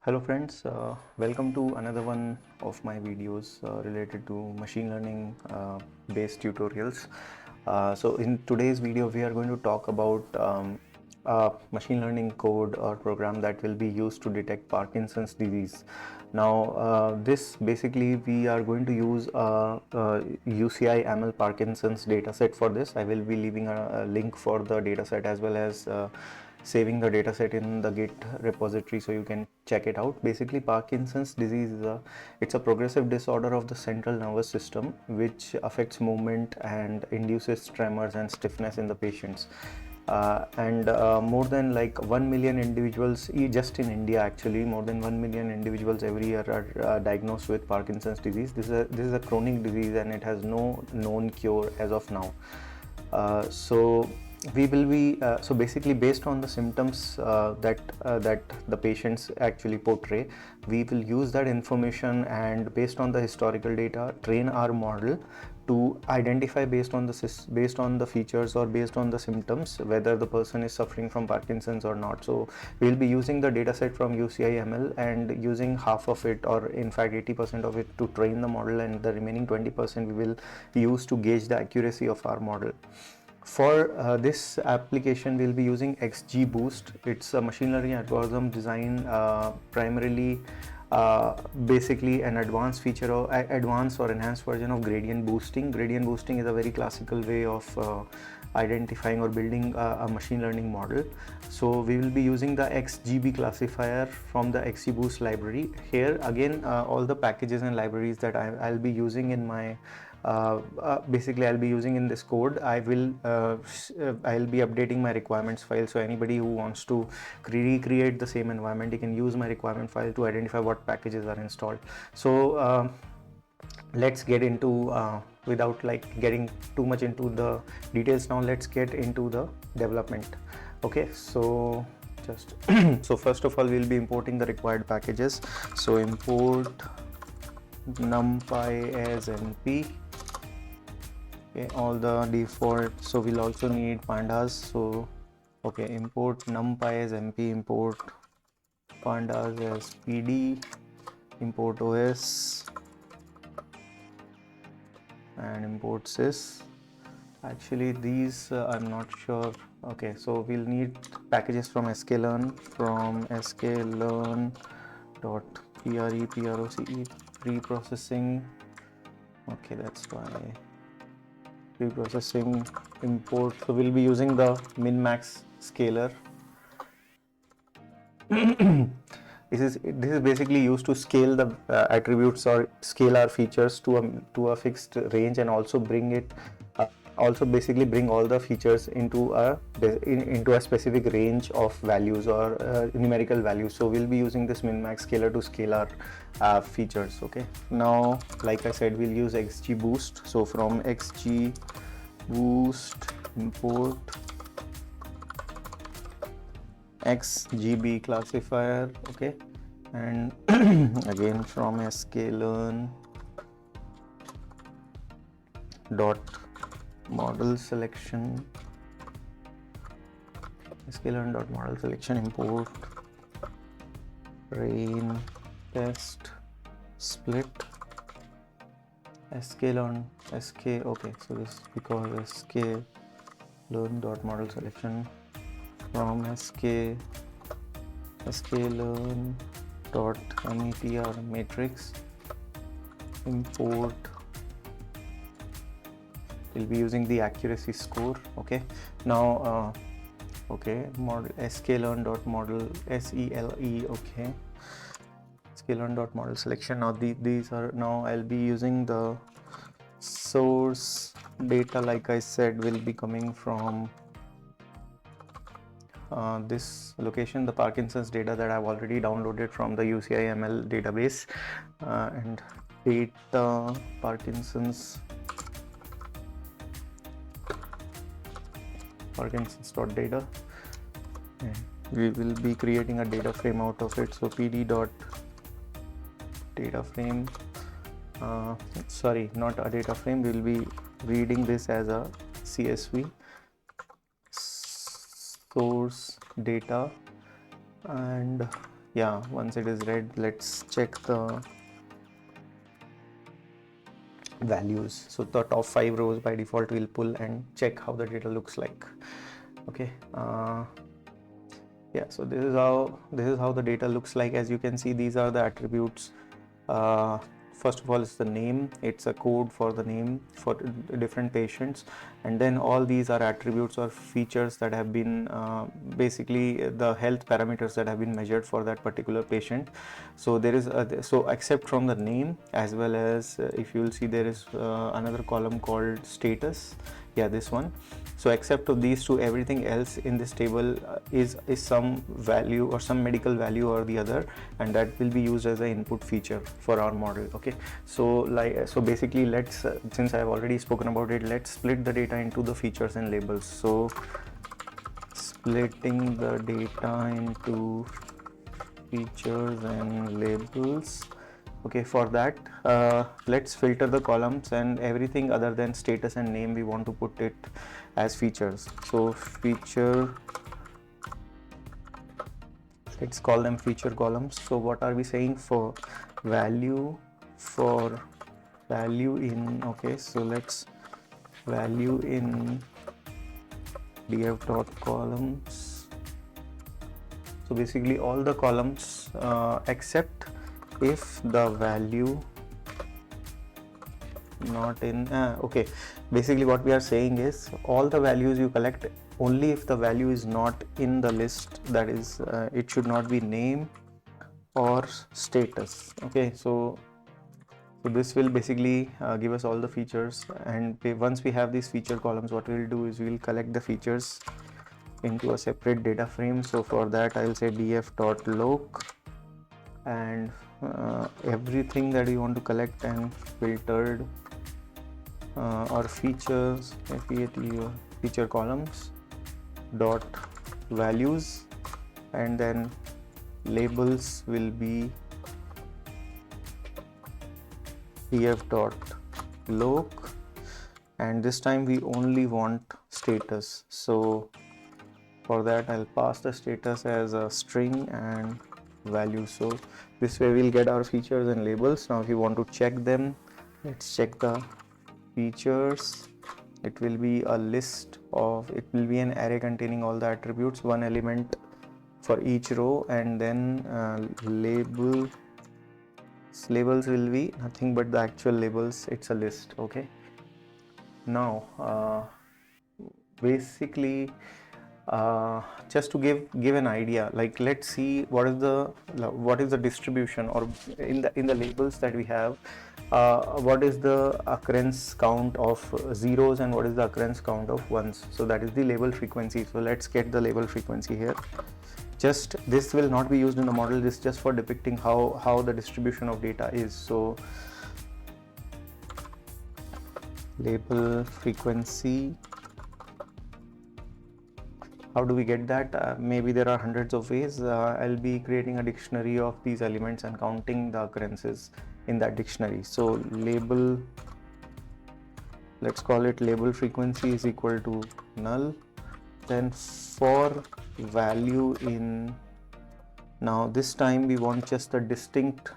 Hello friends, welcome to another one of my videos related to machine learning based tutorials. So in today's video we are going to talk about a machine learning code or program that will be used to detect Parkinson's disease. Now this basically we are going to use UCI ML Parkinson's dataset for this. I will be leaving a link for the dataset as well as saving the dataset in the Git repository so you can check it out. Basically, Parkinson's disease is it's a progressive disorder of the central nervous system which affects movement and induces tremors and stiffness in the patients. And more than like 1 million individuals just in India, actually more than 1 million individuals every year are diagnosed with Parkinson's disease. This is a chronic disease and it has no known cure as of now. So we will be so basically based on the symptoms that the patients actually portray, we will use that information and based on the historical data train our model to identify based on the features or based on the symptoms whether the person is suffering from Parkinson's or not. So we'll be using the dataset from UCI ML and using half of it, or in fact 80% of it, to train the model, and the remaining 20% we will use to gauge the accuracy of our model. For this application, we'll be using XGBoost. It's a machine learning algorithm designed primarily basically an advanced feature or advanced or enhanced version of gradient boosting. Gradient boosting is a very classical way of identifying or building a machine learning model. So we will be using the XGB classifier from the XGBoost library. Here again, all the packages and libraries that I'll be using in my basically I'll be using in this code. I'll be updating my requirements file, so anybody who wants to recreate the same environment, you can use my requirement file to identify what packages are installed. So let's get into without like getting too much into the details now, let's get into the development. Okay, so just so first of all we'll be importing the required packages. So import numpy as np. Okay, all the default. So we'll also need pandas. So okay, import numpy as np, import pandas as pd, import os, and import sys. Actually these I'm not sure. Okay, so we'll need packages from sklearn, from sklearn dot preproce preprocessing. Okay, that's why preprocessing import. So we'll be using the min-max scaler. This is basically used to scale the attributes or scale our features to a fixed range, and also bring it also basically bring all the features into a specific range of values or numerical values. So we'll be using this min-max scaler to scale our features. Okay, now like I said, we'll use XGBoost. So from XGBoost import XGB classifier. Okay, and again from sklearn dot model selection, sklearn dot model selection import rain test split sklearn sk. Okay, so this because sklearn dot model selection from sklearn dot metr matrix import. We'll be using the accuracy score. Okay, now okay, model sklearn dot model SELE. Okay, sklearn dot model selection. Now these are, now I'll be using the source data. Like I said, will be coming from this location, the Parkinson's data that I've already downloaded from the UCI ML database, and data Parkinson's data, and we will be creating a data frame out of it. So pd dot data frame, sorry, not a data frame, we'll be reading this as a CSV, source data, and yeah, once it is red, let's check the values. So the top 5 rows by default will pull and check how the data looks like. Okay, yeah, so this is how the data looks like. As you can see, these are the attributes. First of all, it's the name. It's a code for the name for different patients, and then all these are attributes or features that have been basically the health parameters that have been measured for that particular patient. So there is so except from the name, as well as if you will see, there is another column called status. Yeah, this one. So except of these two, everything else in this table is some value or some medical value or the other, and that will be used as an input feature for our model. Okay, so basically, let's since I have already spoken about it, let's split the data into the features and labels. So splitting the data into features and labels. Okay, for that let's filter the columns, and everything other than status and name we want to put it as features. So feature, let's call them feature columns. So what are we saying? For value in, okay, so let's value in df dot columns. So basically all the columns except if the value not in okay, basically what we are saying is all the values you collect only if the value is not in the list, that is it should not be name or status. Okay, so this will basically give us all the features, and once we have these feature columns, what we will do is we will collect the features into a separate data frame. So for that I will say df.loc, and everything that you want to collect and filtered or features, feature columns dot values, and then labels will be df.loc, and this time we only want status. So for that I'll pass the status as a string and value. So this way we'll get our features and labels. Now if you want to check them, let's check the features. It will be a list of, it will be an array containing all the attributes, one element for each row, and then labels will be nothing but the actual labels. It's a list. Okay, now basically just to give an idea, like let's see what is the distribution, or in the labels that we have, what is the occurrence count of zeros and what is the occurrence count of ones. So that is the label frequency. So let's get the label frequency here. Just this will not be used in the model, this is just for depicting how the distribution of data is. So label frequency, how do we get that? Maybe there are hundreds of ways. I'll be creating a dictionary of these elements and counting the occurrences in that dictionary. So label, let's call it label frequency is equal to null. Then for value in, now this time we want just a distinct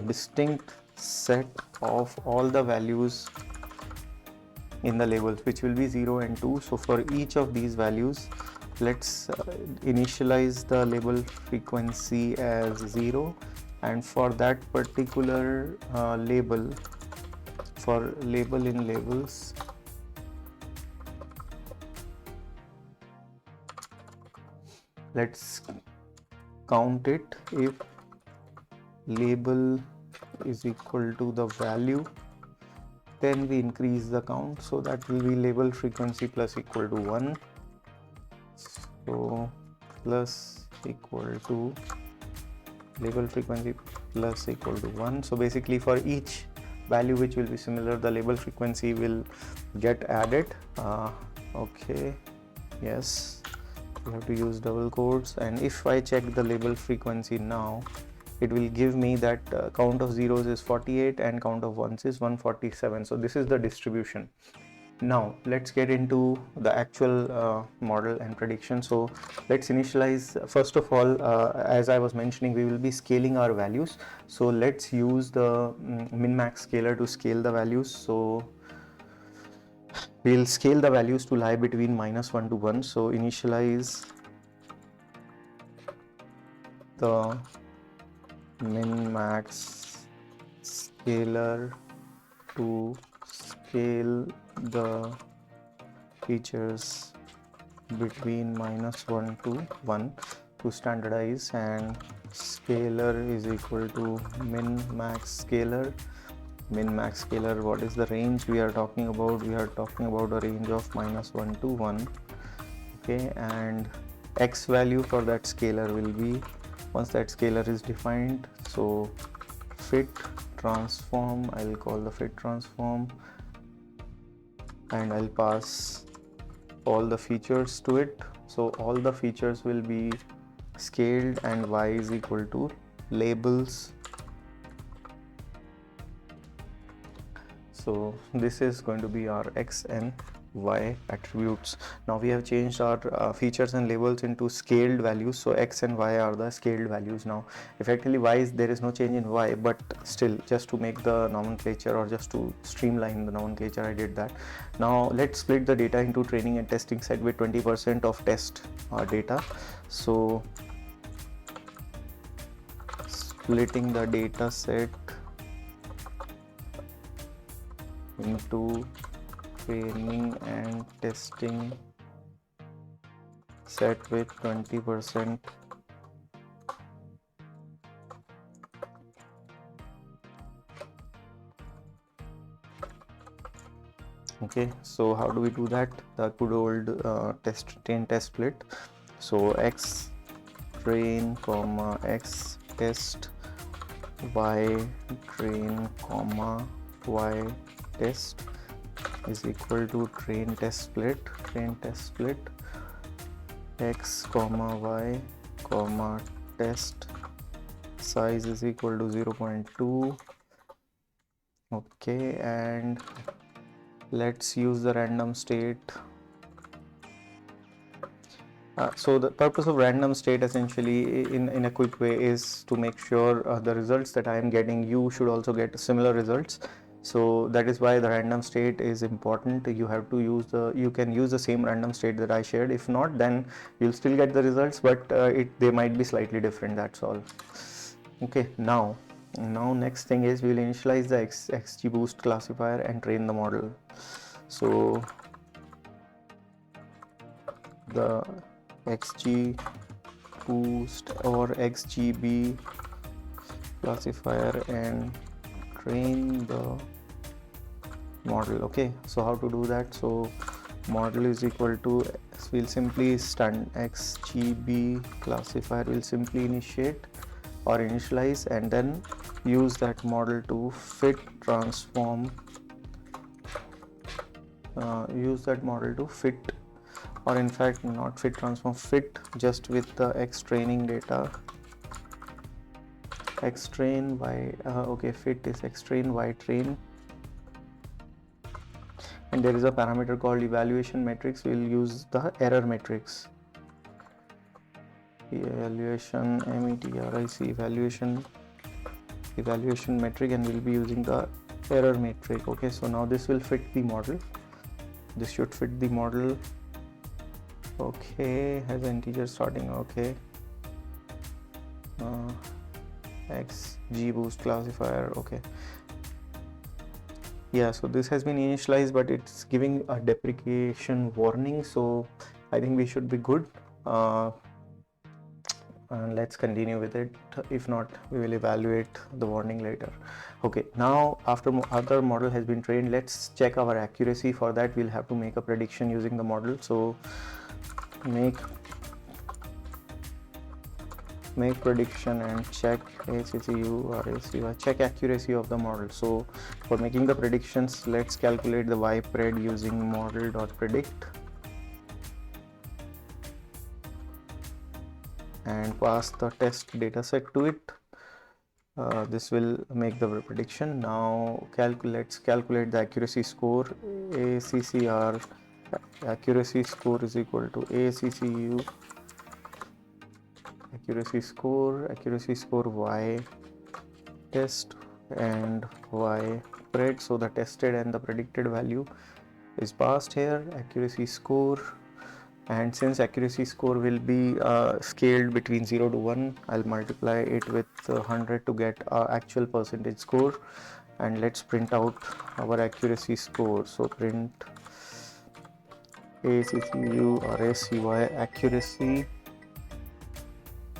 distinct set of all the values in the labels, which will be 0 and 2. So for each of these values, let's initialize the label frequency as 0, and for that particular label, for label in labels, let's count it if label is equal to the value, then we increase the count. So that will be label frequency plus equal to 1. So plus equal to label frequency plus equal to 1. So basically for each value which will be similar, the label frequency will get added. Okay, yes, we have to use double quotes, and if I check the label frequency now, it will give me that count of zeros is 48 and count of ones is 147. So this is the distribution. Now let's get into the actual model and prediction. So let's initialize. First of all, as I was mentioning, we will be scaling our values. So let's use the min-max scaler to scale the values. So we'll scale the values to lie between -1 to 1. So initialize the min-max scaler to scale the features between -1 to 1 to standardize, and scaler is equal to min-max scaler. Min-max scaler, what is the range we are talking about? We are talking about a range of -1 to 1. Okay, and x value for that scaler will be, once that scaler is defined, so fit transform, I'll call the fit transform, and I'll pass all the features to it. So all the features will be scaled, and y is equal to labels. So this is going to be our x and y attributes. Now we have changed our features and labels into scaled values. So x and y are the scaled values. Now effectively y is, there is no change in y, but still, just to make the nomenclature, or just to streamline the nomenclature, I did that. Now let's split the data into training and testing set with 20% of test data. So splitting the data set into training and testing set with 20%. Okay, so how do we do that? The good old train test split. So x train comma x test, y train comma y test is equal to train test split x comma y comma test size is equal to 0.2. okay, and let's use the random state. So the purpose of random state, essentially, in a quick way, is to make sure the results that I am getting, you should also get similar results. So that is why the random state is important. You have to use you can use the same random state that I shared. If not, then you'll still get the results, but they might be slightly different, that's all. Okay, now next thing is we'll initialize the XGBoost classifier and train the model. So the XGBoost or XGB classifier and train the model. Okay, so how to do that? So model is equal to, we'll simply XGB classifier will simply initiate or initialize, and then use that model to fit transform, use that model to fit, or in fact not fit transform, fit just with the x training data, x train y, okay, fit is x train y train, and there is a parameter called evaluation matrix. We'll use the error matrix, evaluation metric, evaluation metric, and we'll be using the error matrix. Okay, so now this will fit the model, this should fit the model. Okay, has an integer starting. Okay, XGBoost classifier. Okay, yeah, so this has been initialized, but it's giving a deprecation warning, so I think we should be good. And let's continue with it. If not, we will evaluate the warning later. Okay, now after other model has been trained, let's check our accuracy. For that, we'll have to make a prediction using the model. So make prediction and check check accuracy of the model. So for making the predictions, let's calculate the ypred using model.predict and pass the test data set to it. this will make the prediction. Now let's calculate the accuracy score. ACCR accuracy score is equal to ACCU accuracy score y test and y pred. So the tested and the predicted value is passed here, accuracy score. And since accuracy score will be scaled between 0 to 1, I'll multiply it with 100 to get actual percentage score. And let's print out our accuracy score. So print ACCU RSUI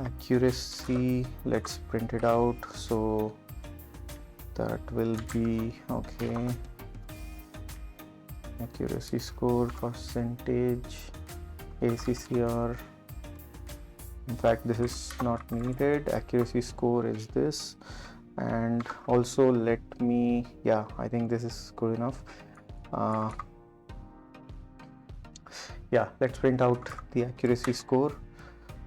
accuracy, let's print it out. So that will be okay, accuracy score percentage ACCR. In fact, this is not needed. Accuracy score is this. And also let me, yeah, I think this is good enough. Yeah, let's print out the accuracy score.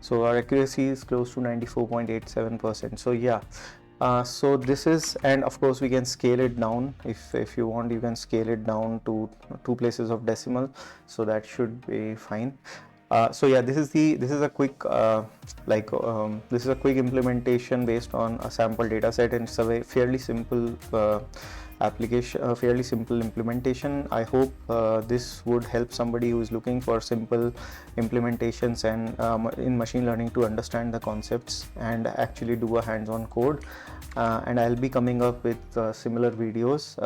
So our accuracy is close to 94.87%. So yeah, so this is, and of course we can scale it down if you want. You can scale it down to 2 places of decimal, so that should be fine. So yeah, this is a quick this is a quick implementation based on a sample data set, and it's a fairly simple application, a fairly simple implementation. I hope this would help somebody who is looking for simple implementations and in machine learning to understand the concepts and actually do a hands-on code. And I'll be coming up with similar videos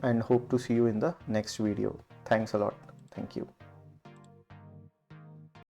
and hope to see you in the next video. Thanks a lot. Thank you.